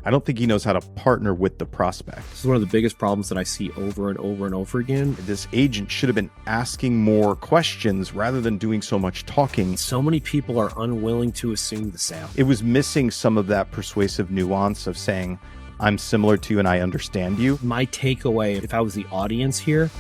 I don't think he knows how to partner with the prospect. This is one of the biggest problems that I see over and over and over again. This agent should have been asking more questions rather than doing so much talking. So many people are unwilling to assume the sale. It was missing some of that persuasive nuance of saying, I'm similar to you and I understand you. My takeaway, if I was the audience here.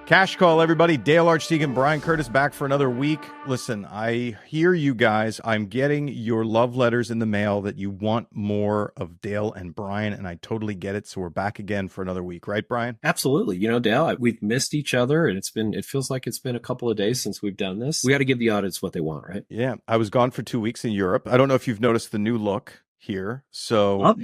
Cash call, everybody. Dale Archdeacon, Brian Curtis back for another week. Listen, I hear you guys. I'm getting your love letters in the mail that you want more of Dale and Brian, and I totally get it. So we're back again for another week, right, Brian? Absolutely. You know, Dale, we've missed each other, and it feels like it's been a couple of days since we've done this. We got to give the audience what they want, right? Yeah. I was gone for 2 weeks in Europe. I don't know if you've noticed the new look here. So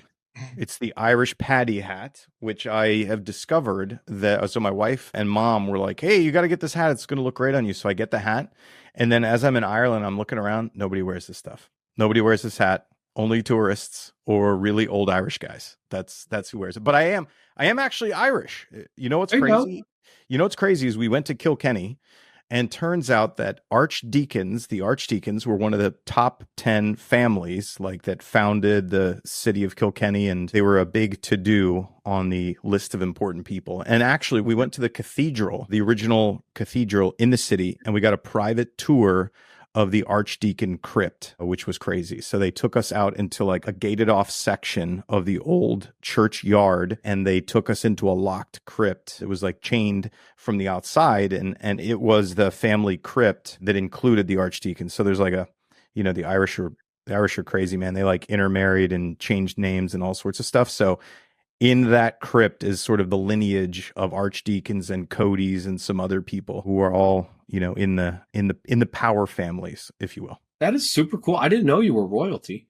it's the Irish Paddy hat, which I have discovered that. So my wife and mom were like, hey, you got to get this hat. It's going to look great on you. So I get the hat. And then as I'm in Ireland, I'm looking around. Nobody wears this stuff. Nobody wears this hat. Only tourists or really old Irish guys. That's who wears it. But I am actually Irish. You know what's crazy? You know what's crazy is we went to Kilkenny. And turns out that the archdeacons were one of the top 10 families like that founded the city of Kilkenny. And they were a big to-do on the list of important people. And actually, we went to the cathedral, the original cathedral in the city, and we got a private tour of the Archdeacon crypt, which was crazy. So they took us out into like a gated off section of the old churchyard, and they took us into a locked crypt. It was like chained from the outside, and it was the family crypt that included the Archdeacon. So there's like the Irish are crazy, man. They like intermarried and changed names and all sorts of stuff. So in that crypt is sort of the lineage of archdeacons and Codys and some other people who are all, in the power families, if you will. That is super cool. I didn't know you were royalty.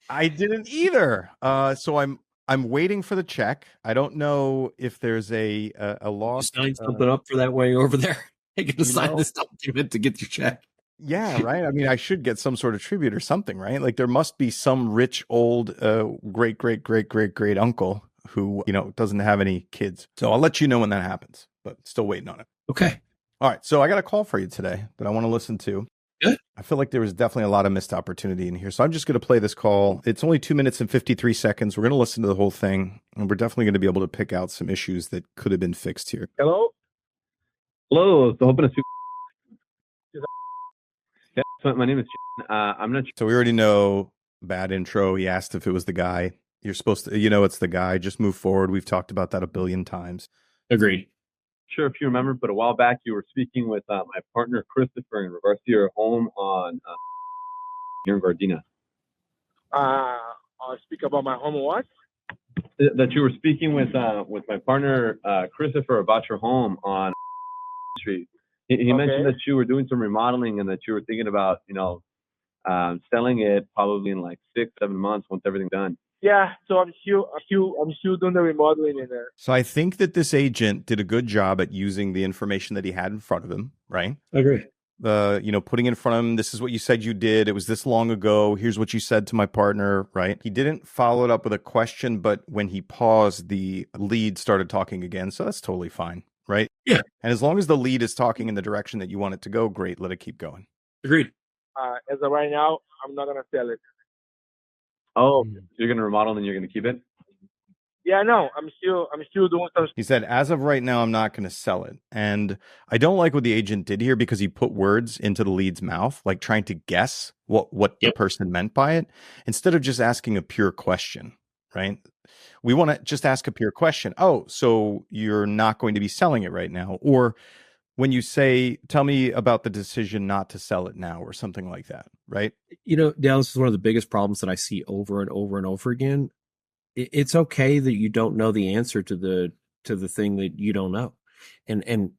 I didn't either. So I'm waiting for the check. I don't know if there's a law. Sign something up for that way over there. I get to sign this document to get your check. Yeah, right. I mean, I should get some sort of tribute or something, right? Like there must be some rich old great uncle who, doesn't have any kids. So I'll let you know when that happens, but still waiting on it. Okay. All right. So I got a call for you today that I want to listen to. Good. I feel like there was definitely a lot of missed opportunity in here. So I'm just going to play this call. It's only 2 minutes and 53 seconds. We're going to listen to the whole thing, and we're definitely going to be able to pick out some issues that could have been fixed here. Hello? Hello. So hoping to yeah, my name is I'm not sure. So we already know, bad intro. He asked if it was the guy. You're supposed to, it's the guy. Just move forward. We've talked about that a billion times. Agreed. Sure if you remember, but a while back you were speaking with my partner Christopher in regards to your home on here in Gardena. I'll speak about my home. What? That you were speaking with my partner Christopher about your home on Street. He mentioned that you were doing some remodeling and that you were thinking about selling it probably in like 6-7 months once everything's done. Yeah, so I'm still doing the remodeling in there. So I think that this agent did a good job at using the information that he had in front of him, right? I agree. Putting in front of him, this is what you said you did. It was this long ago. Here's what you said to my partner, right? He didn't follow it up with a question, but when he paused, the lead started talking again. So that's totally fine, right? Yeah. And as long as the lead is talking in the direction that you want it to go, great. Let it keep going. Agreed. As of right now, I'm not going to sell it. Oh, you're going to remodel and you're going to keep it? Yeah, no, I'm still doing some. He said, as of right now, I'm not going to sell it. And I don't like what the agent did here because he put words into the lead's mouth, like trying to guess what the person meant by it, instead of just asking a pure question, right? We want to just ask a pure question. Oh, so you're not going to be selling it right now? Or when you say, tell me about the decision not to sell it now or something like that, right? Dale, this is one of the biggest problems that I see over and over and over again. It's okay that you don't know the answer to the thing that you don't know. And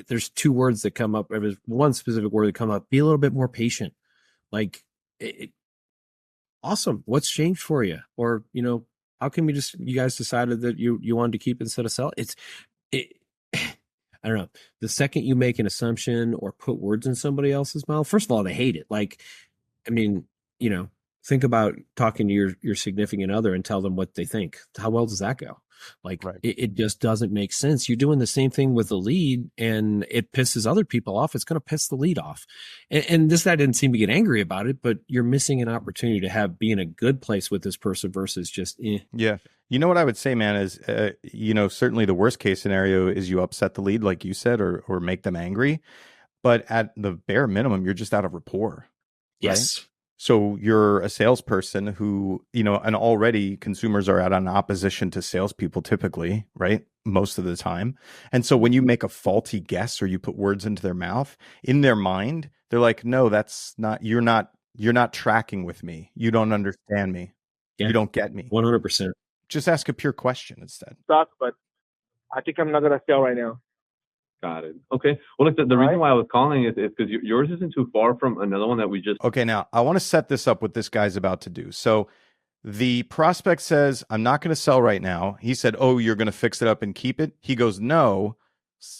there's two words that come up. There's one specific word that come up. Be a little bit more patient. Like, awesome. What's changed for you? Or, how come you guys decided that you wanted to keep instead of sell? I don't know. The second you make an assumption or put words in somebody else's mouth, first of all, they hate it. Like, I mean, think about talking to your significant other and tell them what they think. How well does that go? Like Right. it just doesn't make sense. You're doing the same thing with the lead and it pisses other people off. It's going to piss the lead off. And this guy didn't seem to get angry about it, but you're missing an opportunity to be in a good place with this person versus just, Yeah. You know what I would say, man, is, certainly the worst case scenario is you upset the lead, like you said, or make them angry. But at the bare minimum, you're just out of rapport. yes. Right? So you're a salesperson who, and already consumers are at an opposition to salespeople typically, right? Most of the time. And so when you make a faulty guess or you put words into their mouth, in their mind, they're like, no, that's not, you're not tracking with me. You don't understand me. Yeah. You don't get me. 100%. Just ask a pure question instead. Stuck, but I think I'm not gonna sell right now. Got it. Okay. Well, look, the reason why I was calling is because yours isn't too far from another one that we just. Okay, now I want to set this up what this guy's about to do. So the prospect says, I'm not going to sell right now. He said, oh, you're going to fix it up and keep it? He goes, no,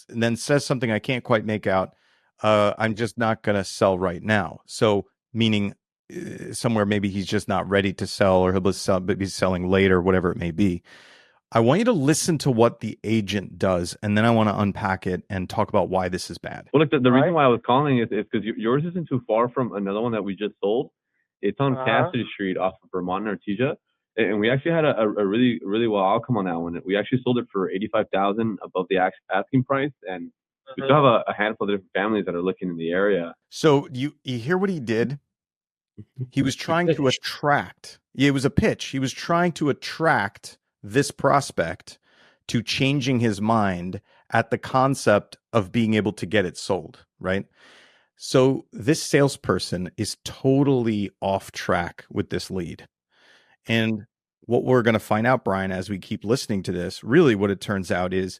and then says something I can't quite make out. I'm just not going to sell right now. So meaning somewhere maybe he's just not ready to sell, or he'll be selling later, whatever it may be. I want you to listen to what the agent does, and then I want to unpack it and talk about why this is bad. Well, look, the reason why I was calling is because yours isn't too far from another one that we just sold. It's on Cassidy Street off of Vermont and Artesia. And we actually had a really, really well outcome on that one. We actually sold it for $85,000 above the asking price. And we still have a handful of different families that are looking in the area. So you hear what he did? He was trying to attract. Yeah, it was a pitch. He was trying to attract this prospect to changing his mind at the concept of being able to get it sold, right? So this salesperson is totally off track with this lead. And what we're going to find out, Brian, as we keep listening to this, really what it turns out is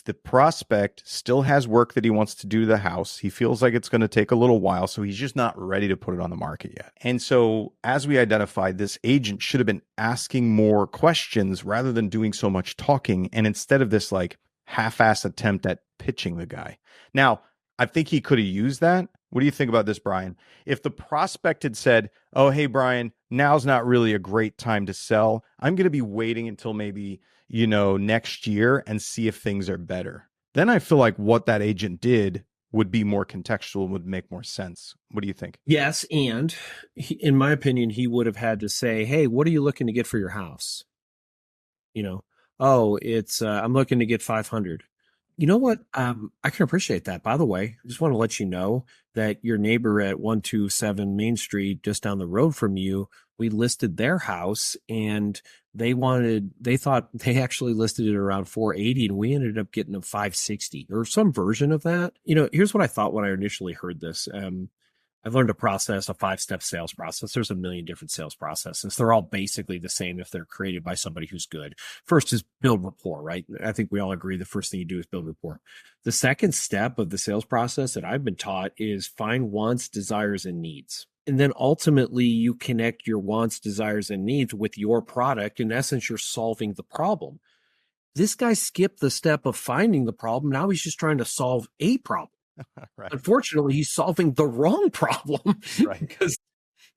the prospect still has work that he wants to do to the house. He feels like it's going to take a little while, so he's just not ready to put it on the market yet. And so as we identified, this agent should have been asking more questions rather than doing so much talking. And instead of this like half-ass attempt at pitching the guy. Now, I think he could have used that. What do you think about this, Brian? If the prospect had said, oh, hey, Brian, now's not really a great time to sell. I'm going to be waiting until maybe, next year and see if things are better. Then I feel like what that agent did would be more contextual and would make more sense. What do you think? Yes. And in my opinion, he would have had to say, hey, what are you looking to get for your house? Oh, it's, I'm looking to get 500. You know what? I can appreciate that. By the way, I just want to let you know that your neighbor at 127 Main Street, just down the road from you, we listed their house and they thought they actually listed it around 480 and we ended up getting a 560 or some version of that. Here's what I thought when I initially heard this. I've learned a 5-step sales process. There's a million different sales processes. They're all basically the same if they're created by somebody who's good. First is build rapport, right? I think we all agree the first thing you do is build rapport. The second step of the sales process that I've been taught is find wants, desires, and needs. And then ultimately you connect your wants, desires, and needs with your product. In essence, you're solving the problem. This guy skipped the step of finding the problem. Now he's just trying to solve a problem. Right. Unfortunately, he's solving the wrong problem. Right.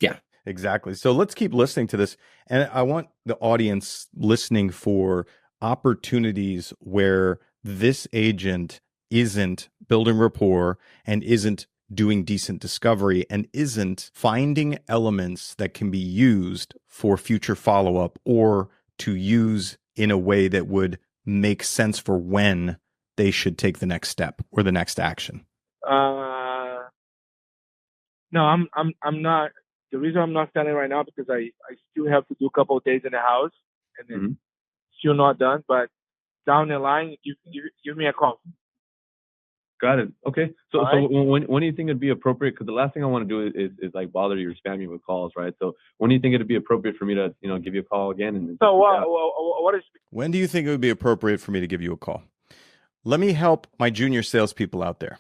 Yeah. Exactly. So let's keep listening to this. And I want the audience listening for opportunities where this agent isn't building rapport and isn't doing decent discovery and isn't finding elements that can be used for future follow-up or to use in a way that would make sense for when they should take the next step or the next action. No, I'm not. The reason I'm not selling right now because I still have to do a couple of days in the house and then still not done. But down the line, give me a call. Got it. Okay. So when do you think it'd be appropriate? Because the last thing I want to do is like bother you or spam you with calls, right? So when do you think it'd be appropriate for me to give you a call again? And so what is? When do you think it would be appropriate for me to give you a call? Let me help my junior salespeople out there.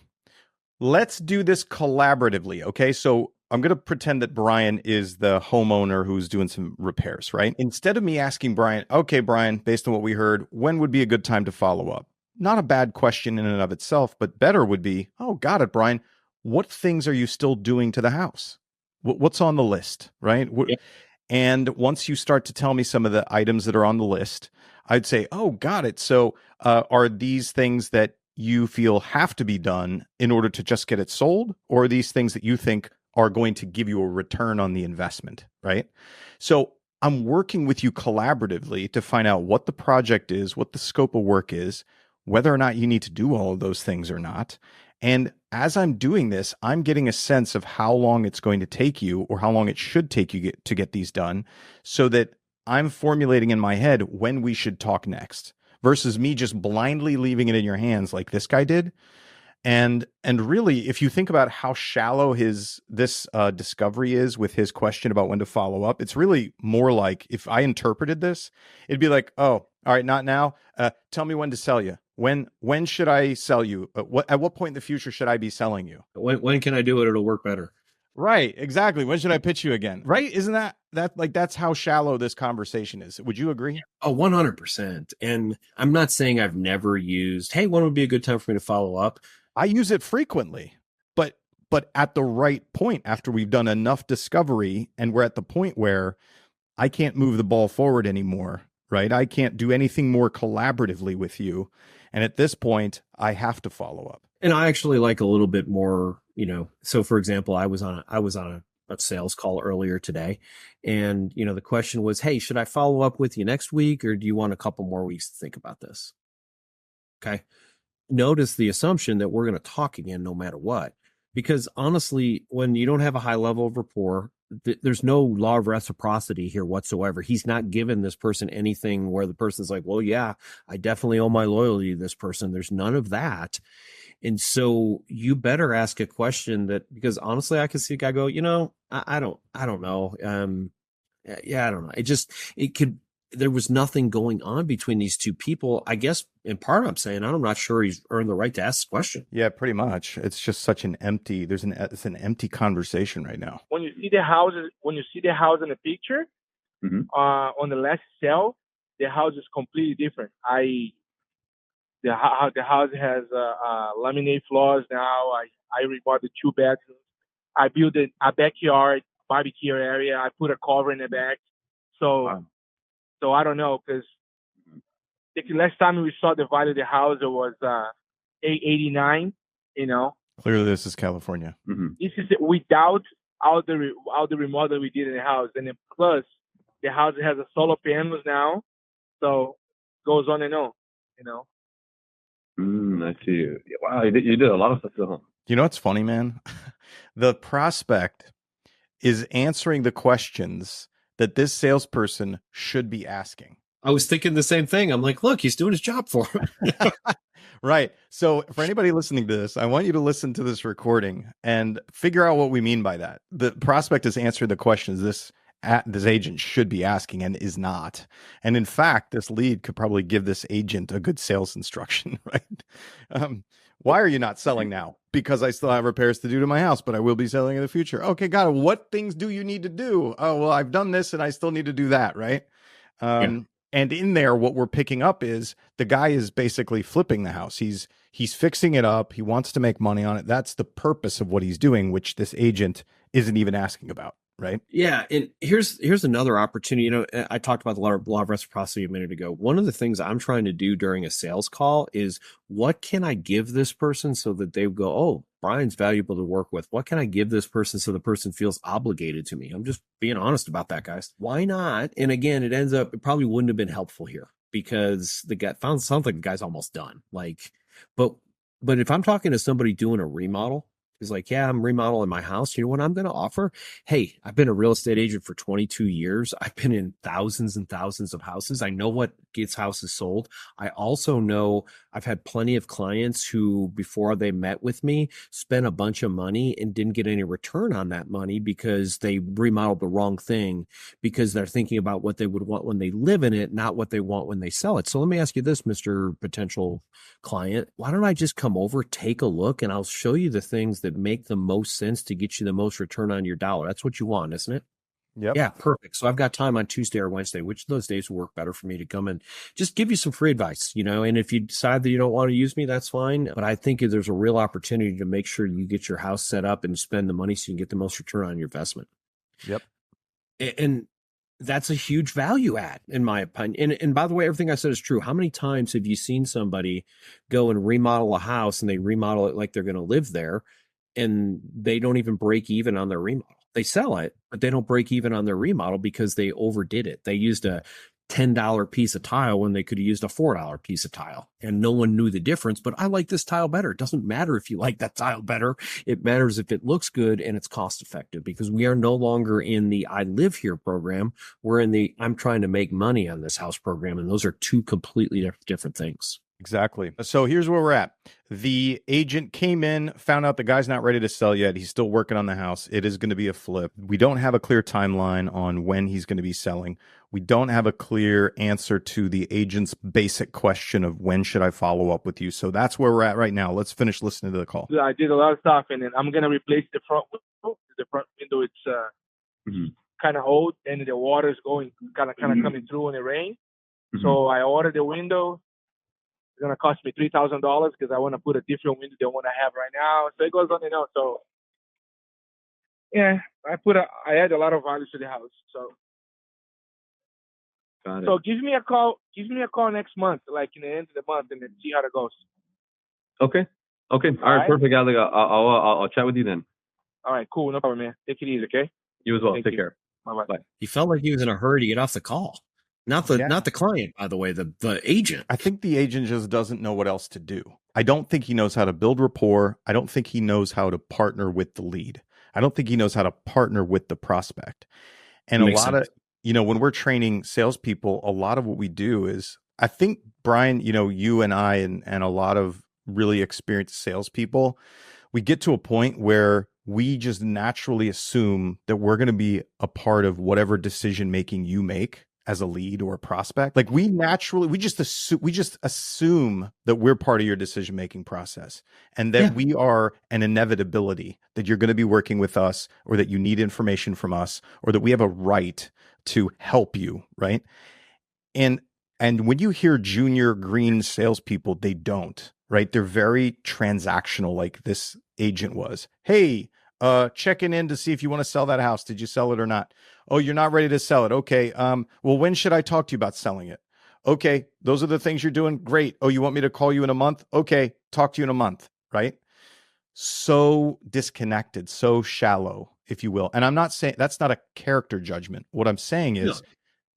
Let's do this collaboratively, okay? So I'm going to pretend that Brian is the homeowner who's doing some repairs, right? Instead of me asking Brian, okay, Brian, based on what we heard, when would be a good time to follow up? Not a bad question in and of itself, but better would be, oh, got it, Brian. What things are you still doing to the house? What's on the list, right? Yep. And once you start to tell me some of the items that are on the list, I'd say, oh, got it. So are these things that you feel have to be done in order to just get it sold? Or are these things that you think are going to give you a return on the investment, right? So I'm working with you collaboratively to find out what the project is, what the scope of work is, whether or not you need to do all of those things or not. And as I'm doing this, I'm getting a sense of how long it's going to take you or how long it should take you to get these done, so that I'm formulating in my head when we should talk next versus me just blindly leaving it in your hands like this guy did. And really, if you think about how shallow this discovery is with his question about when to follow up, it's really more like, if I interpreted this, it'd be like, oh, all right, not now. Tell me when to sell you. When should I sell you? At what point in the future should I be selling you? When can I do it? It'll work better. Right, exactly. When should I pitch you again? Right? Isn't that's how shallow this conversation is? Would you agree? Oh, 100%. And I'm not saying I've never used, hey, when would be a good time for me to follow up? I use it frequently, but at the right point, after we've done enough discovery and we're at the point where I can't move the ball forward anymore, right? I can't do anything more collaboratively with you. And at this point, I have to follow up. And I actually like a little bit more, so for example, I was on a sales call earlier today, and, the question was, hey, should I follow up with you next week, or do you want a couple more weeks to think about this? Okay. Notice the assumption that we're going to talk again no matter what, because honestly, when you don't have a high level of rapport, there's no law of reciprocity here whatsoever. He's not given this person anything where the person's like, well, yeah, I definitely owe my loyalty to this person. There's none of that. And so you better ask a question because honestly, I can see a guy go, I don't know. I don't know. There was nothing going on between these two people. I guess in part I'm saying I'm not sure he's earned the right to ask this question. Yeah, pretty much. It's just such it's an empty conversation right now. When you see the house in the picture, Mm-hmm. On the last sale, the house is completely different. The house has laminate floors now. I rebought the 2 bedrooms. I built a backyard barbecue area. I put a cover in the back. So. Wow. So I don't know, because the last time we saw the value of the house, it was $889. Clearly, this is California. Mm-hmm. This is without all the remodel we did in the house, and then plus the house has a solar panels now, so goes on and on. I see. Wow, you did a lot of stuff at home. You know what's funny, man? The prospect is answering the questions that this salesperson should be asking. I was thinking the same thing. I'm like, look, he's doing his job for him. Right. So for anybody listening to this, I want you to listen to this recording and figure out what we mean by that. The prospect is answering the questions this agent should be asking and is not. And in fact, this lead could probably give this agent a good sales instruction, right? Why are you not selling now? Because I still have repairs to do to my house, but I will be selling in the future. Okay, got it. What things do you need to do? Oh, well, I've done this and I still need to do that, right? And in there, what we're picking up is the guy is basically flipping the house. He's fixing it up. He wants to make money on it. That's the purpose of what he's doing, which this agent isn't even asking about. Right. Yeah. And here's another opportunity. I talked about the law of reciprocity a minute ago. One of the things I'm trying to do during a sales call is, what can I give this person so that they go, oh, Brian's valuable to work with? What can I give this person so the person feels obligated to me? I'm just being honest about that, guys. Why not? And again, it probably wouldn't have been helpful here because the guy sounds like the guy's almost done. But if I'm talking to somebody doing a remodel, he's like, yeah, I'm remodeling my house. You know what I'm going to offer? Hey, I've been a real estate agent for 22 years. I've been in thousands and thousands of houses. I know what gets houses sold. I also know I've had plenty of clients who, before they met with me, spent a bunch of money and didn't get any return on that money because they remodeled the wrong thing, because they're thinking about what they would want when they live in it, not what they want when they sell it. So let me ask you this, Mr. Potential Client. Why don't I just come over, take a look, and I'll show you the things that make the most sense to get you the most return on your dollar. That's what you want, isn't it? Yep. Yeah, perfect. So I've got time on Tuesday or Wednesday. Which of those days will work better for me to come and just give you some free advice, and if you decide that you don't want to use me, that's fine. But I think there's a real opportunity to make sure you get your house set up and spend the money so you can get the most return on your investment. Yep. And that's a huge value add, in my opinion. And by the way, everything I said is true. How many times have you seen somebody go and remodel a house and they remodel it like they're going to live there, and they don't even break even on their remodel? They sell it, but they don't break even on their remodel because they overdid it. They used a $10 piece of tile when they could have used a $4 piece of tile, and no one knew the difference. But I like this tile better. It doesn't matter if you like that tile better. It matters if it looks good and it's cost effective, because we are no longer in the I live here program. We're in the I'm trying to make money on this house program. And those are two completely different things. Exactly. So here's where we're at. The agent came in, found out the guy's not ready to sell yet. He's still working on the house. It is going to be a flip. We don't have a clear timeline on when he's going to be selling. We don't have a clear answer to the agent's basic question of when should I follow up with you. So that's where we're at right now. Let's finish listening to the call. I did a lot of stuff, and then I'm going to replace the front window. The front window, it's kind of old, and the water is going kind of coming through in the rain. So I ordered the window. It's going to cost me $3,000 because I want to put a different window than what I have right now. So it goes on and on. So yeah, I add a lot of value to the house. So Got it. So give me a call next month, like in the end of the month, and then see how it goes. Okay. All right. Perfect, Alec. I'll chat with you then. All right, cool. No problem, man. Take it easy, okay? You as well. Take care. Bye. He felt like he was in a hurry to get off the call. Not the client, by the way, the agent. I think the agent just doesn't know what else to do. I don't think he knows how to build rapport. I don't think he knows how to partner with the lead. I don't think he knows how to partner with the prospect. And a lot of, when we're training salespeople, a lot of what we do is, I think, Brian, you and I and a lot of really experienced salespeople, we get to a point where we just naturally assume that we're going to be a part of whatever decision making you make as a lead or a prospect. Like we just assume that we're part of your decision-making process, and that we are an inevitability, that you're going to be working with us, or that you need information from us, or that we have a right to help you. Right. And when you hear junior green salespeople, they don't, right? They're very transactional, like this agent was. Hey, checking in to see if you want to sell that house. Did you sell it or not? Oh, you're not ready to sell it. Okay. Well, when should I talk to you about selling it? Okay. Those are the things you're doing. Great. Oh, you want me to call you in a month? Okay. Talk to you in a month. Right. So disconnected, so shallow, if you will. And I'm not saying that's not a character judgment. What I'm saying is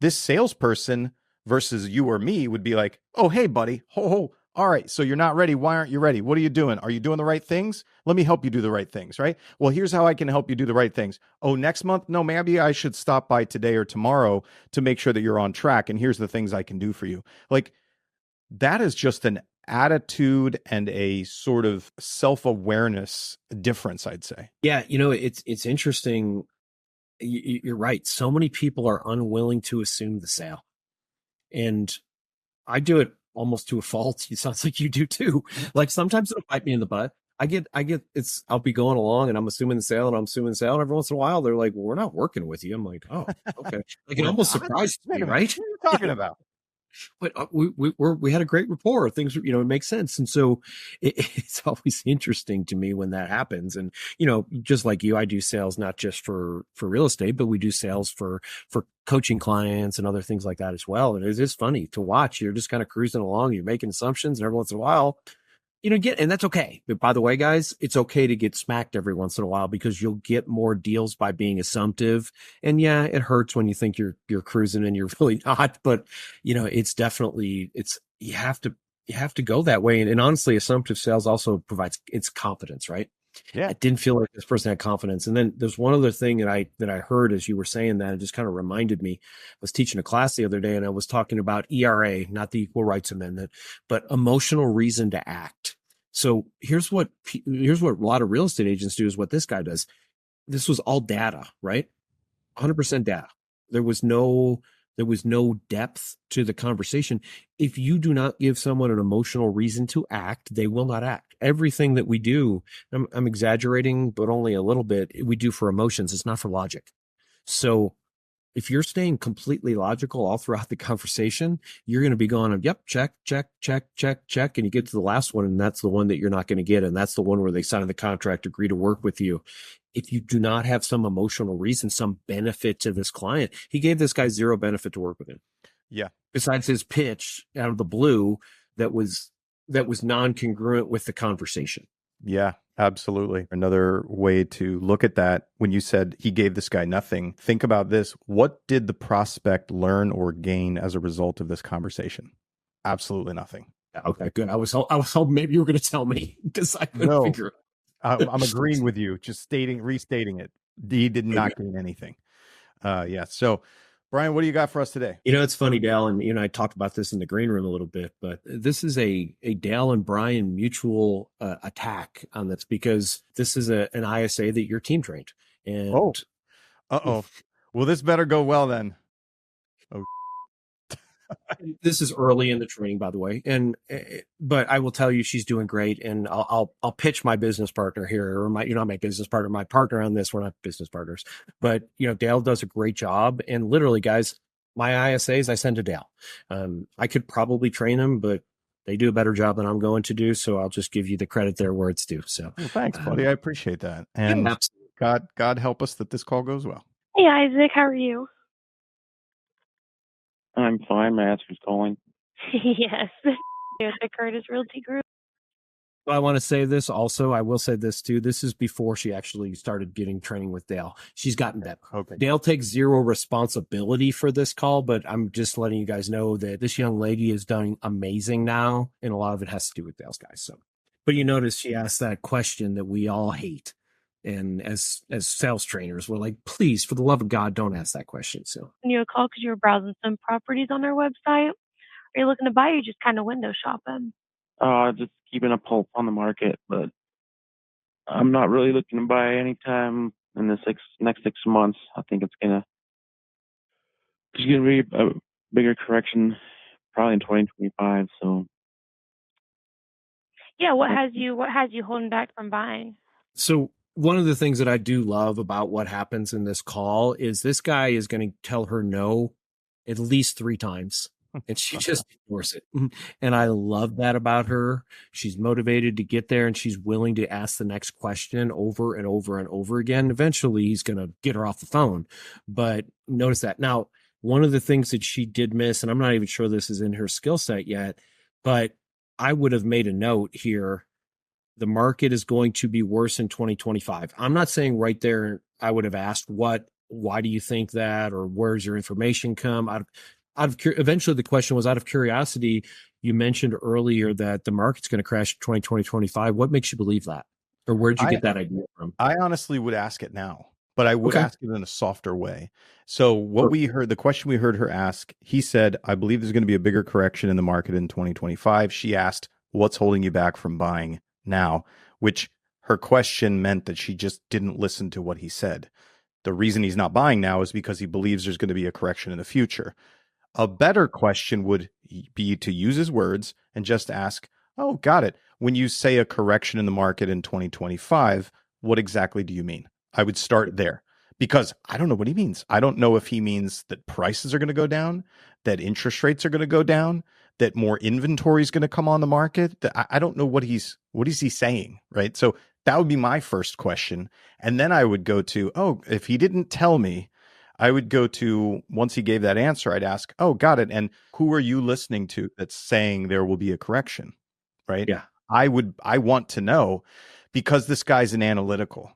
this salesperson versus you or me would be like, oh, hey, buddy. All right, so you're not ready. Why aren't you ready? What are you doing? Are you doing the right things? Let me help you do the right things, right? Well, here's how I can help you do the right things. Oh, next month? No, maybe I should stop by today or tomorrow to make sure that you're on track. And here's the things I can do for you. Like, that is just an attitude and a sort of self-awareness difference, I'd say. Yeah, it's interesting. You're right. So many people are unwilling to assume the sale. And I do it almost to a fault. It sounds like you do too. Like sometimes it'll bite me in the butt. I'll be going along and I'm assuming the sale. And every once in a while they're like, well, we're not working with you. I'm like, oh, okay. Like it almost surprised me, right? What are you talking about? But we had a great rapport. Things, it makes sense. And so it's always interesting to me when that happens. And, just like you, I do sales, not just for real estate, but we do sales for coaching clients and other things like that as well. And it is funny to watch. You're just kind of cruising along, you're making assumptions, and every once in a while, and that's okay. But by the way, guys, it's okay to get smacked every once in a while, because you'll get more deals by being assumptive. And yeah, it hurts when you think you're cruising and you're really not, but it's definitely, you have to go that way. And honestly, assumptive sales also provides it's confidence, right? Yeah. I didn't feel like this person had confidence. And then there's one other thing that I heard as you were saying that, it just kind of reminded me. I was teaching a class the other day and I was talking about ERA, not the Equal Rights Amendment, but emotional reason to act. So here's what a lot of real estate agents do, is what this guy does. This was all data, right? 100% data. There was no depth to the conversation. If you do not give someone an emotional reason to act, they will not act. Everything that we do, I'm exaggerating, but only a little bit, we do for emotions. It's not for logic. So if you're staying completely logical all throughout the conversation, you're going to be going, yep, check. And you get to the last one, and that's the one that you're not going to get. And that's the one where they sign the contract, agree to work with you. if you do not have some emotional reason, some benefit to this client, he gave this guy zero benefit to work with him. Yeah. Besides his pitch out of the blue that was non-congruent with the conversation. Yeah, absolutely. Another way to look at that, when you said he gave this guy nothing, think about this. What did the prospect learn or gain as a result of this conversation? Absolutely nothing. Okay, good. I was hoping maybe you were going to tell me because I couldn't figure it. I'm agreeing with you, just restating it. He did not gain anything. Yeah. So, Brian, what do you got for us today? It's funny, Dale, and I talked about this in the green room a little bit, but this is a Dale and Brian mutual attack on this, because this is an ISA that your team trained. And well, this better go well then. Oh. This is early in the training, by the way, but I will tell you she's doing great, and I'll pitch my business partner here, or my business partner, my partner on this. We're not business partners, but Dale does a great job, and literally, guys, my ISAs I send to Dale. I could probably train them, but they do a better job than I'm going to do, so I'll just give you the credit there where it's due. So, well, thanks, buddy. I appreciate that, and yeah, God help us that this call goes well. Hey, Isaac, how are you? I'm fine. May I ask who's calling? Yes, the Curtis Realty Group. I want to say this also. I will say this too. This is before she actually started getting training with Dale. She's gotten better. Okay. Dale takes zero responsibility for this call, but I'm just letting you guys know that this young lady is doing amazing now, and a lot of it has to do with Dale's guys. So, but you notice she asked that question that we all hate, and as sales trainers, we're like, please, for the love of God, don't ask that question. So, you a call because you were browsing some properties on their website. Are you looking to buy? Or you just kind of window shopping? Just keeping a pulse on the market, but I'm not really looking to buy anytime in the next 6 months. I think there's gonna be a bigger correction probably in 2025. So yeah, what has you holding back from buying? So one of the things that I do love about what happens in this call is this guy is going to tell her no at least 3 times. And she just ignores it. And I love that about her. She's motivated to get there, and she's willing to ask the next question over and over and over again. Eventually, he's going to get her off the phone. But notice that. Now, one of the things that she did miss, and I'm not even sure this is in her skill set yet, but I would have made a note here. The market is going to be worse in 2025. I'm not saying right there I would have asked why do you think that, or where's your information come out of? Eventually, the question was out of curiosity. You mentioned earlier that the market's going to crash in 2025. What makes you believe that? Or where did you get that idea from? I honestly would ask it now, but I would ask it in a softer way. So what we heard, the question we heard her ask, he said, I believe there's going to be a bigger correction in the market in 2025. She asked, what's holding you back from buying now? Which her question meant that she just didn't listen to what he said. The reason he's not buying now is because he believes there's going to be a correction in the future. A better question would be to use his words and just ask, oh, got it. When you say a correction in the market in 2025, what exactly do you mean? I would start there, because I don't know what he means. I don't know if he means that prices are going to go down, that interest rates are going to go down, that more inventory is going to come on the market. I don't know what is he saying, right? So that would be my first question. And then I would go to, oh, if he didn't tell me, I would go to, once he gave that answer, I'd ask, oh, got it. And who are you listening to that's saying there will be a correction, right? Yeah. I want to know, because this guy's an analytical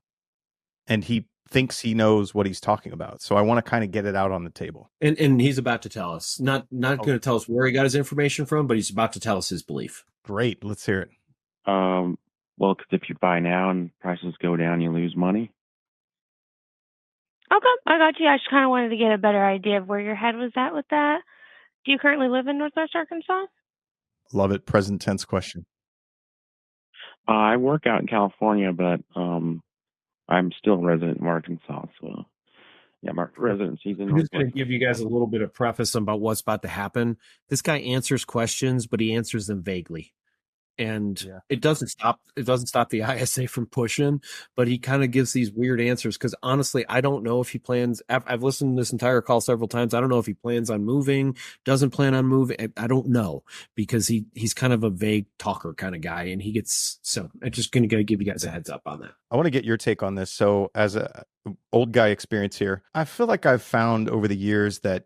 and he thinks he knows what he's talking about. So I want to kind of get it out on the table. And he's about to tell us, not going to tell us where he got his information from, but he's about to tell us his belief. Great. Let's hear it. Well, because if you buy now and prices go down, you lose money. Okay, I got you. I just kind of wanted to get a better idea of where your head was at with that. Do you currently live in Northwest Arkansas? Love it. Present tense question. I work out in California, but I'm still a resident in Arkansas. So, yeah, my residency's in I'm just going Northwest. to give you guys a little bit of preface about what's about to happen. This guy answers questions, but he answers them vaguely. And it doesn't stop the ISA from pushing, but he kind of gives these weird answers. Because honestly, I don't know if he plans. I've listened to this entire call several times. I don't know if he plans on moving, doesn't plan on moving. I don't know, because he's kind of a vague talker kind of guy, and he gets. So I'm just going to give you guys a heads up on that. I want to get your take on this. So as a old guy experience here, I feel like I've found over the years that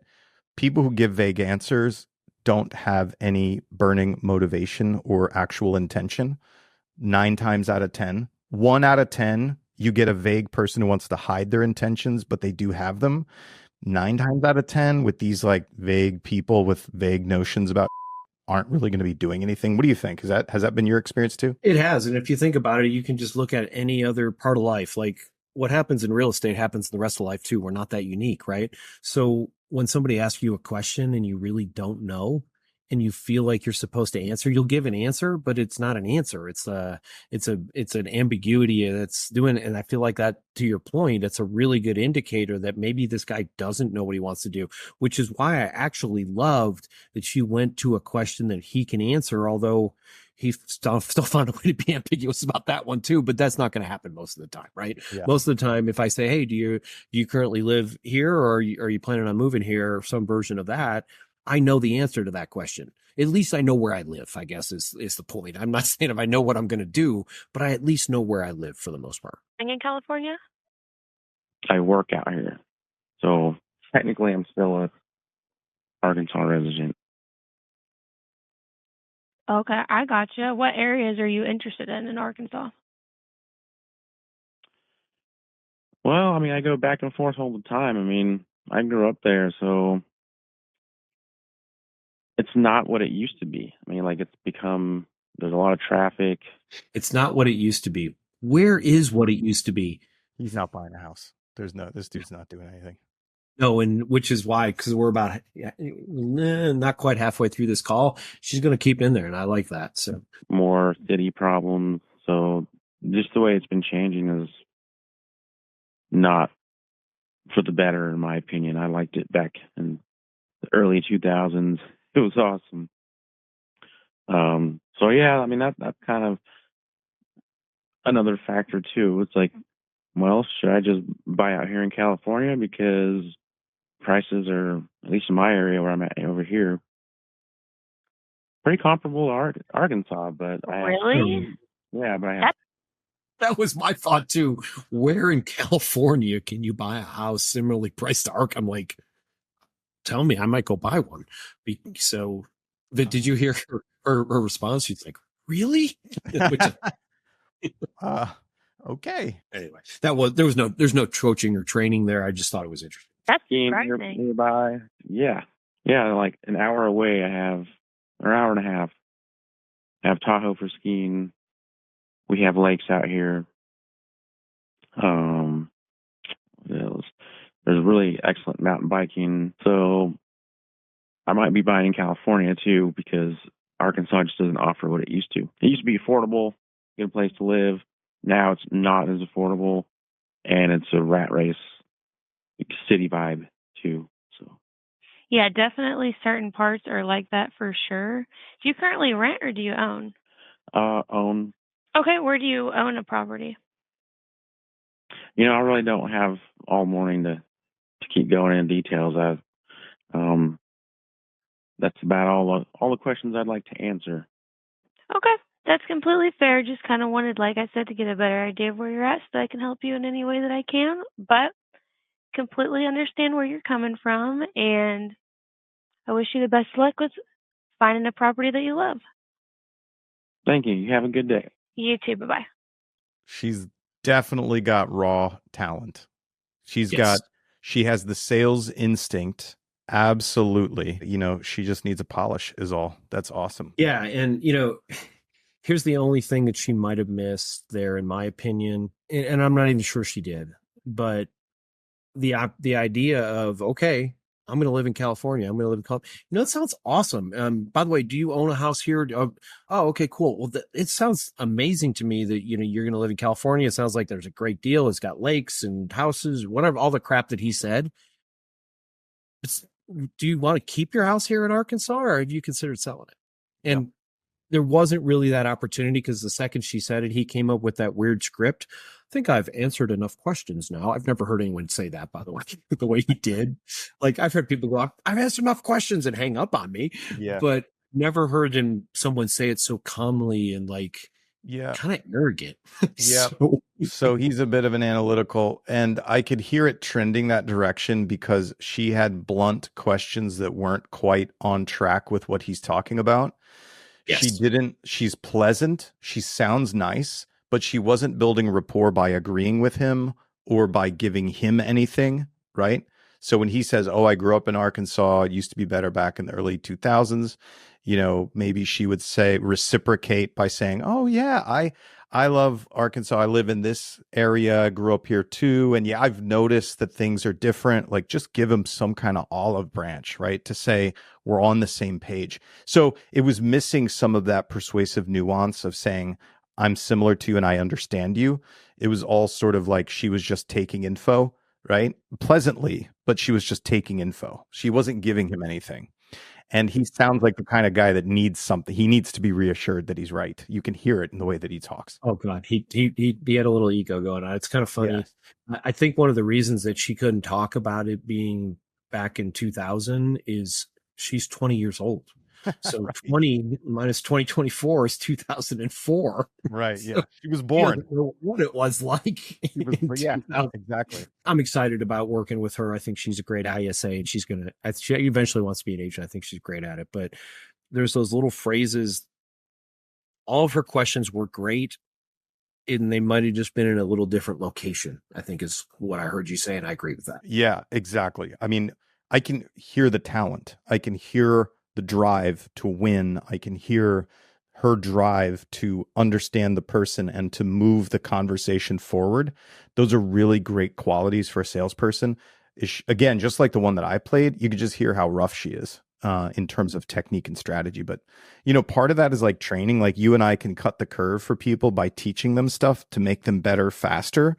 people who give vague answers don't have any burning motivation or actual intention. 9 times out of 10, 1 out of 10, you get a vague person who wants to hide their intentions, but they do have them. 9 times out of 10 with these like vague people with vague notions about aren't really going to be doing anything. What do you think? Has that been your experience too? It has. And if you think about it, you can just look at any other part of life. Like what happens in real estate happens in the rest of life too. We're not that unique, right? So when somebody asks you a question and you really don't know, and you feel like you're supposed to answer, you'll give an answer, but it's not an answer. It's an ambiguity that's doing. And I feel like that, to your point, it's a really good indicator that maybe this guy doesn't know what he wants to do, which is why I actually loved that she went to a question that he can answer, although he still found a way to be ambiguous about that one too. But that's not going to happen most of the time, right? Yeah. Most of the time, if I say, "Hey, do you currently live here, or are you planning on moving here?" Some version of that, I know the answer to that question. At least I know where I live, I guess is the point. I'm not saying if I know what I'm going to do, but I at least know where I live for the most part. Living in California? I work out here. So technically I'm still a Arkansas resident. Okay, I gotcha. What areas are you interested in Arkansas? Well, I mean, I go back and forth all the time. I mean, I grew up there, so it's not what it used to be. I mean, like there's a lot of traffic. It's not what it used to be. Where is what it used to be? He's not buying a house. This dude's not doing anything. No, and which is why, because we're about not quite halfway through this call, she's going to keep in there, and I like that. So more city problems. So just the way it's been changing is not for the better, in my opinion. I liked it back in the early 2000s. It was awesome. So yeah, I mean that's kind of another factor too. It's like, well, should I just buy out here in California because prices are, at least in my area where I'm at over here, pretty comparable to Arkansas, but Really? that was my thought too. Where in California can you buy a house similarly priced to Ark? I'm like, tell me, I might go buy one. So, did you hear her response? She's like, really? Okay. Anyway, there's no coaching or training there. I just thought it was interesting. That's surprising. Nearby, yeah, like an hour away, or an hour and a half. I have Tahoe for skiing. We have lakes out here. There's really excellent mountain biking. So I might be buying in California too, because Arkansas just doesn't offer what it used to. It used to be affordable, good place to live. Now it's not as affordable, and it's a rat race, city vibe too. So yeah, definitely certain parts are like that for sure. Do you currently rent or do you own? Own. Okay, where do you own a property? I really don't have all morning to keep going into details. That's about all the questions I'd like to answer. Okay, that's completely fair. Just kind of wanted, like I said, to get a better idea of where you're at so I can help you in any way that I can. But completely understand where you're coming from, and I wish you the best luck with finding a property that you love. Thank you. You have a good day. You too. Bye-bye. She's definitely got raw talent. She has the sales instinct. Absolutely. She just needs a polish is all. That's awesome. Yeah. And, here's the only thing that she might have missed there, in my opinion. And I'm not even sure she did, but the idea of, okay, I'm going to live in California. I'm going to live in California. It sounds awesome. By the way, do you own a house here? Oh, okay, cool. Well, it sounds amazing to me that, you're going to live in California. It sounds like there's a great deal. It's got lakes and houses, whatever, all the crap that he said. Do you want to keep your house here in Arkansas, or have you considered selling it? And there wasn't really that opportunity because the second she said it, he came up with that weird script. I think I've answered enough questions now. I've never heard anyone say that, by the way, the way he did. Like I've heard people go, I've asked enough questions and hang up on me, Yeah. but never heard someone say it so calmly and like kind of arrogant. Yeah. So he's a bit of an analytical, and I could hear it trending that direction because she had blunt questions that weren't quite on track with what he's talking about. Yes. She's pleasant. She sounds nice, but she wasn't building rapport by agreeing with him or by giving him anything, right? So when he says, "Oh, I grew up in Arkansas, it used to be better back in the early 2000s," maybe she would reciprocate by saying, "Oh yeah, I love Arkansas. I live in this area. I grew up here too. And yeah, I've noticed that things are different." Like just give him some kind of olive branch, right? To say we're on the same page. So it was missing some of that persuasive nuance of saying, "I'm similar to you and I understand you." It was all sort of like she was just taking info, right? Pleasantly, but she was just taking info. She wasn't giving him anything. And he sounds like the kind of guy that needs something. He needs to be reassured that he's right. You can hear it in the way that he talks. Oh God, he had a little ego going on. It's kind of funny. Yeah. I think one of the reasons that she couldn't talk about it being back in 2000 is she's 20 years old. So right. 20 minus 2024 is 2004. Right. So yeah. She was born. What it was like. Exactly. I'm excited about working with her. I think she's a great ISA, and she eventually wants to be an agent. I think she's great at it. But there's those little phrases. All of her questions were great, and they might have just been in a little different location, I think is what I heard you say, and I agree with that. Yeah, exactly. I mean, I can hear the talent. I can hear the drive to win. I can hear her drive to understand the person and to move the conversation forward. Those are really great qualities for a salesperson. Again, just like the one that I played, you could just hear how rough she is in terms of technique and strategy. But, part of that is like training. Like you and I can cut the curve for people by teaching them stuff to make them better faster.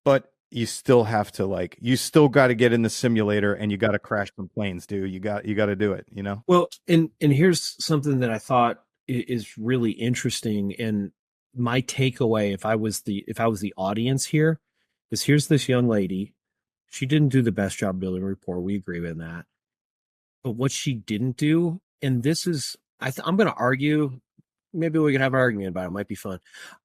But you still have to you still got to get in the simulator and you got to crash some planes, dude. You got to do it, Well, and here's something that I thought is really interesting. And my takeaway, if I was the audience here, is here's this young lady. She didn't do the best job building rapport. We agree with that. But what she didn't do, and this is, I'm going to argue, maybe we could have an argument about it. It might be fun.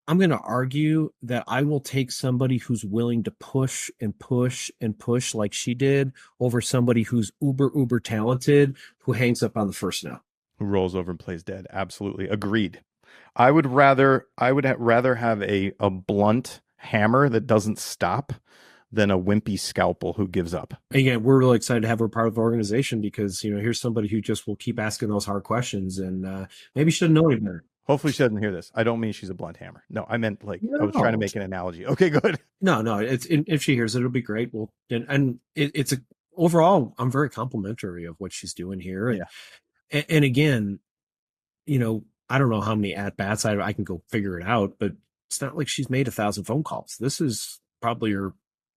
I'm going to argue that I will take somebody who's willing to push and push and push like she did over somebody who's uber talented, who hangs up on the first no. Who rolls over and plays dead. Absolutely. Agreed. I would rather have a blunt hammer that doesn't stop than a wimpy scalpel who gives up. Again, we're really excited to have her part of the organization because, here's somebody who just will keep asking those hard questions and maybe should know any better. Hopefully she doesn't hear this. I don't mean she's a blunt hammer. No, I meant I was trying to make an analogy. Okay, good. No, if she hears it, it'll be great. Well, overall, I'm very complimentary of what she's doing here. And again, I don't know how many at bats I can go figure it out, but it's not like she's made 1,000 phone calls. This is probably her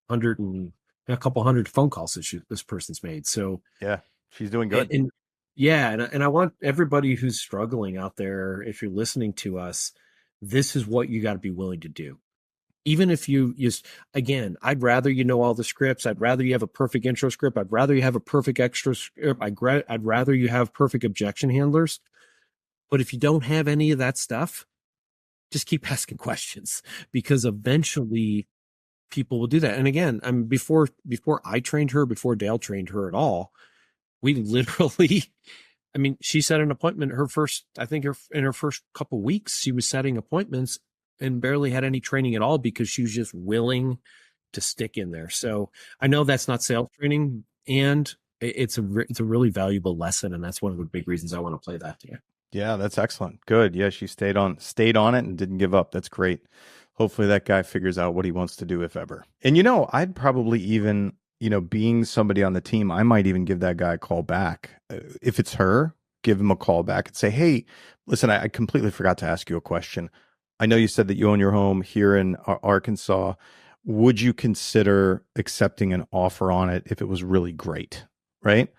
a couple hundred phone calls that this person's made. So yeah, she's doing good. And I want everybody who's struggling out there, if you're listening to us, this is what you got to be willing to do. Even if you again, I'd rather all the scripts. I'd rather you have a perfect intro script. I'd rather you have a perfect extra script. I'd rather you have perfect objection handlers. But if you don't have any of that stuff, just keep asking questions because eventually people will do that. And again, before I trained her, before Dale trained her at all, we literally, she set an appointment. In her first couple weeks, she was setting appointments and barely had any training at all because she was just willing to stick in there. So I know that's not sales training, and it's a really valuable lesson. And that's one of the big reasons I want to play that to you. Yeah, that's excellent. Good. Yeah, she stayed on it and didn't give up. That's great. Hopefully that guy figures out what he wants to do, if ever. And I'd probably even, being somebody on the team, I might even give that guy a call back. If it's her, give him a call back and say, "Hey, listen, I completely forgot to ask you a question. I know you said that you own your home here in Arkansas. Would you consider accepting an offer on it if it was really great?" Right?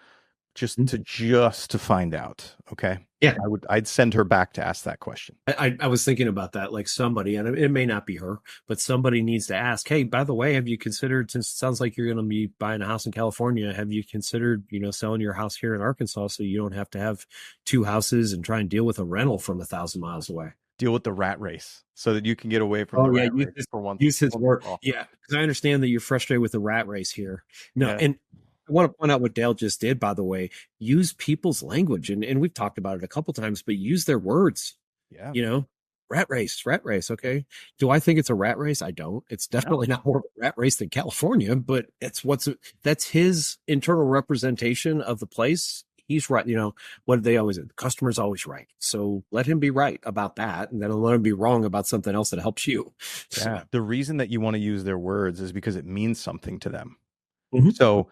just to find out. Okay. Yeah. I'd send her back to ask that question. I was thinking about that, like somebody, and it may not be her, but somebody needs to ask, hey, by the way, have you considered, since it sounds like you're going to be buying a house in California, have you considered, selling your house here in Arkansas so you don't have to have 2 houses and try and deal with a rental from 1,000 miles away? Deal with the rat race so that you can get away from rat race for once. Use his word. Yeah, because I understand that you're frustrated with the rat race here. No, and I want to point out what Dale just did, by the way. Use people's language. And we've talked about it a couple times, but use their words. Yeah. Rat race. Okay. Do I think it's a rat race? I don't. It's definitely not more of a rat race than California, but that's his internal representation of the place. He's right. What do they always say? The customer's always right. So let him be right about that. And then let him be wrong about something else that helps you. Yeah. The reason that you want to use their words is because it means something to them. Mm-hmm. So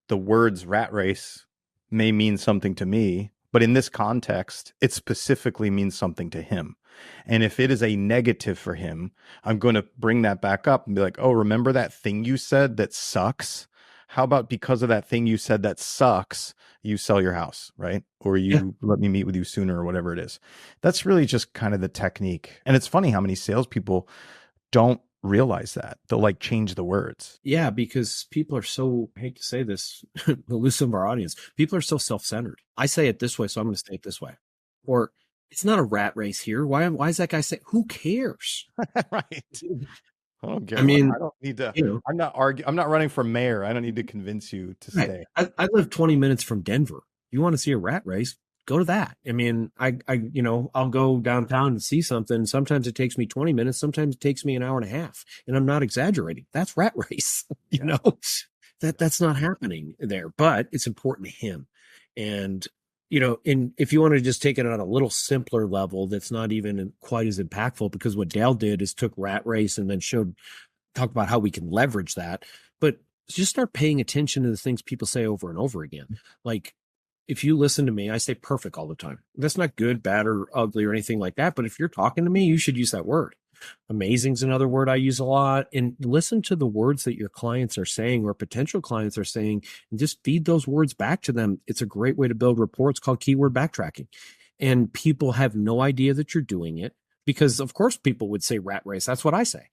the words rat race may mean something to me, but in this context, it specifically means something to him. And if it is a negative for him, I'm going to bring that back up and be like, oh, remember that thing you said that sucks? How about because of that thing you said that sucks, you sell your house, right? Or you let me meet with you sooner, or whatever it is. That's really just kind of the technique. And it's funny how many salespeople don't realize that. They'll like change the words. Yeah, because people are so, I hate to say this, we'll lose some of our audience. People are so self-centered. I say it this way, so I'm going to say it this way. Or it's not a rat race here. Why is that guy saying, who cares? Right. Okay. I mean, I don't need to, I'm not running for mayor. I don't need to convince you to stay. I live 20 minutes from Denver. You want to see a rat race? Go to that. I mean, I'll go downtown and see something. Sometimes it takes me 20 minutes. Sometimes it takes me an hour and a half. And I'm not exaggerating. That's rat race. That's not happening there, but it's important to him. And, if you want to just take it on a little simpler level, that's not even quite as impactful, because what Dale did is took rat race and then talk about how we can leverage that. But just start paying attention to the things people say over and over again. Like, if you listen to me, I say perfect all the time. That's not good, bad, or ugly or anything like that. But if you're talking to me, you should use that word. Amazing's another word I use a lot. And listen to the words that your clients are saying or potential clients are saying, and just feed those words back to them. It's a great way to build rapport. It's called keyword backtracking. And people have no idea that you're doing it, because of course people would say rat race. That's what I say.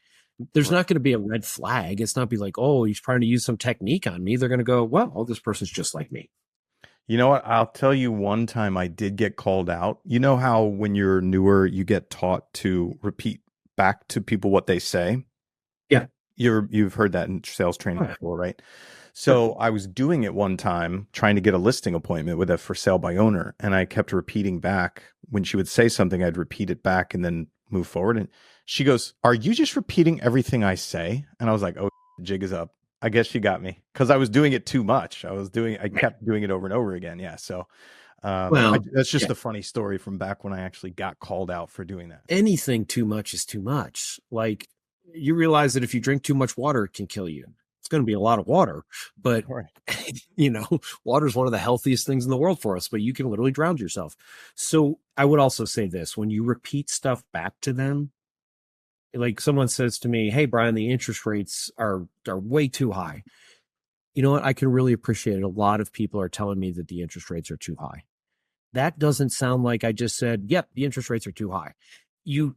There's not going to be a red flag. It's not be like, oh, he's trying to use some technique on me. They're going to go, well, this person's just like me. You know what? I'll tell you, one time I did get called out. You know how when you're newer, you get taught to repeat back to people what they say? Yeah. You've heard that in sales training before, right? So I was doing it one time, trying to get a listing appointment with a for sale by owner. And I kept repeating back. When she would say something, I'd repeat it back and then move forward. And she goes, "Are you just repeating everything I say?" And I was like, oh, the jig is up. I guess she got me, because I was doing it too much. I kept doing it over and over again. Yeah. So that's just a funny story from back when I actually got called out for doing that. Anything too much is too much. Like, you realize that if you drink too much water, it can kill you. It's going to be a lot of water, but water is one of the healthiest things in the world for us, but you can literally drown yourself. So I would also say this: when you repeat stuff back to them, like someone says to me, "Hey, Brian, the interest rates are way too high." You know what? I can really appreciate it. A lot of people are telling me that the interest rates are too high. That doesn't sound like I just said, yep, the interest rates are too high. You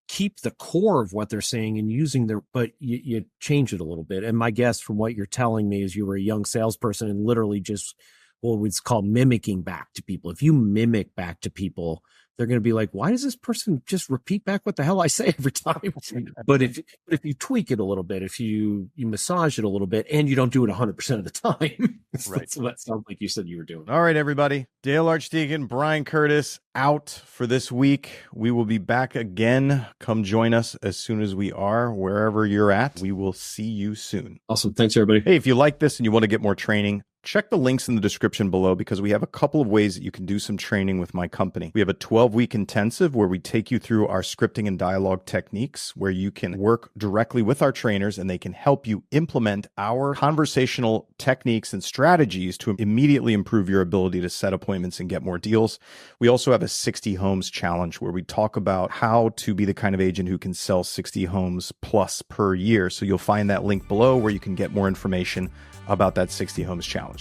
keep the core of what they're saying and using but you change it a little bit. And my guess from what you're telling me is you were a young salesperson and literally just what it's called mimicking back to people. If you mimic back to people, they're going to be like, why does this person just repeat back what the hell I say every time? But if you tweak it a little bit, if you massage it a little bit, and you don't do it 100% of the time, right? So that sounds like you said you were doing. All right, everybody. Dale Archdeacon, Brian Curtis out for this week. We will be back again. Come join us as soon as we are, wherever you're at. We will see you soon. Awesome. Thanks, everybody. Hey, if you like this and you want to get more training, check the links in the description below, because we have a couple of ways that you can do some training with my company. We have a 12-week intensive where we take you through our scripting and dialogue techniques, where you can work directly with our trainers and they can help you implement our conversational techniques and strategies to immediately improve your ability to set appointments and get more deals. We also have a 60 homes challenge where we talk about how to be the kind of agent who can sell 60 homes plus per year. So you'll find that link below where you can get more information about that 60 homes challenge.